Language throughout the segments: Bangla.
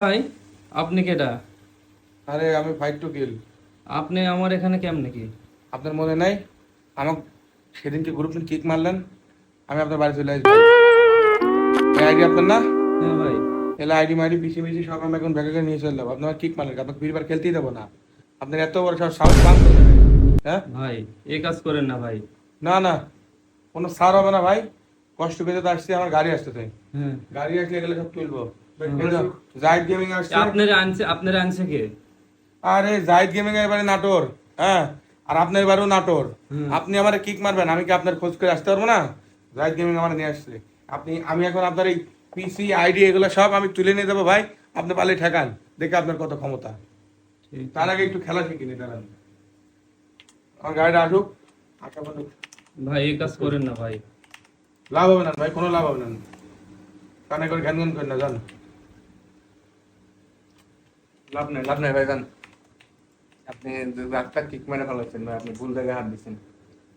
ভাই, আপনি কেডা? আরে আমি ফাইট টু কিল। আপনি আমার এখানে কেমনে কি? আপনার মনে নাই আমাকে সেদিনকে গ্রুপ কিক মারলেন? আমি আপনার বাড়ি চলে আসবো। এই আইডি আপনার না? হ্যাঁ ভাই। এলা আইডি মাইডি পিসি মিসি সব আমি এখন ব্যাগে নিয়ে চলে যাবো। আপনার কিক মারলেন, আপনাকে ফ্রি ফায়ার খেলতেই দেবো না। আপনার এত বড় সাহস পান কোথায়? হ্যাঁ, ভাই, এই কাজ করেন না ভাই। না না, কোনো সার হবে না ভাই। কষ্ট করে তো আসছি, আমার গাড়ি আসতেছে। হ্যাঁ। গাড়ি আসলে এগুলো সব তুলবো। হুম। জাহিদ গেমিং আসছে। আপনারা আনছে কে? আরে জাহিদ গেমিং এর বাড়ি নাটোর। হ্যাঁ, আর আপনার বাড়িও নাটোর। হুম। আপনি আমার কিক মারবেন, আমি কি আপনার খোঁজ করে আসতে পারবো না? জাহিদ গেমিং আমার নিয়ে আসছে। আমি এখন আপনার এই পিসি আইডি এগুলো সব আমি তুলে নিয়ে যাবো ভাই। আপনি পারলে ঠেকান, দেখে আপনার কত ক্ষমতা। ঠিক তার আগে একটু খেলা শিখিনি দাঁড়ান। আমার গাড়িটা আসুক। আশা করি ভাই, এই কাজ করেন না ভাই। লাভ হবে না ভাই, কোনো লাভ হবে না। কানে করে ঘ্যান ঘ্যান করেন না, জান। লাভ নাই ভাই, জান। আপনি রাস্তা কিক মেরে ফেলাচ্ছেন ভাই, আপনি ভুল জায়গায় হাত দিচ্ছেন।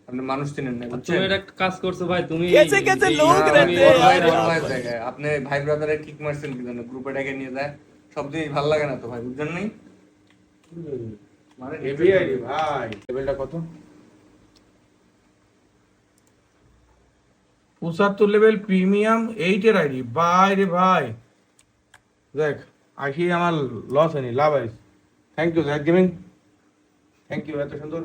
আপনি মানুষ চিনেন না, আর বুঝছেন? তুমি একটা কাজ করছো ভাই, তুমি कैसे कैसे लोग এই- रहते বড় हैं ভাই, यार বড় यहाँ ভাই पर। জায়গায় আপনি ভাই ব্রাদারের কিক মারছেন কি জন্য? গ্রুপে ডেকে নিয়ে যায়, সব দিনই ভালো লাগে না তো ভাই, বুঝছেন নাই? মানে হেভি আইডি ভাই। লেভেলটা কত? 75 লেভেল প্রিমিয়াম 8 এর আইডি ভাই রে ভাই। দেখ, আসি আমার লস হয়নি, লাভ হয়েছে। Thank you Zahid gaming, thank you, এত সুন্দর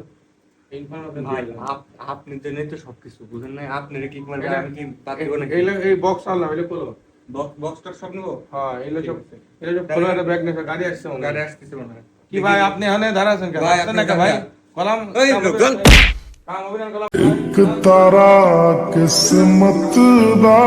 ইনফরমেশন ভাই দিলেন। আপনি জন্যই তো সবকিছু বুঝেন নাই, আপনার কিক মারবে এটা- আমি কি বাদ দেবো নাকি? এই বক্স আনলাম, এটা খোলো। বক্সটার সব নেবো। হ্যাঁ, এগুলো সব, ঠিক আছে। এগুলো সব খোলো। একটা ব্যাগ নেছে, গাড়ি আসছে মনে হয়। গাড়ি আসতেছে মনে হয়। কি ভাই, আপনি এখানে দাঁড়া আছেন কেন? ভাই, আসছেন আপনি না কেন ভাই? দাঁড়া। কলাম এই কাম লোক, অভিযান- চল। কাম অভিযান কলাম। एक तारा किस्मत दा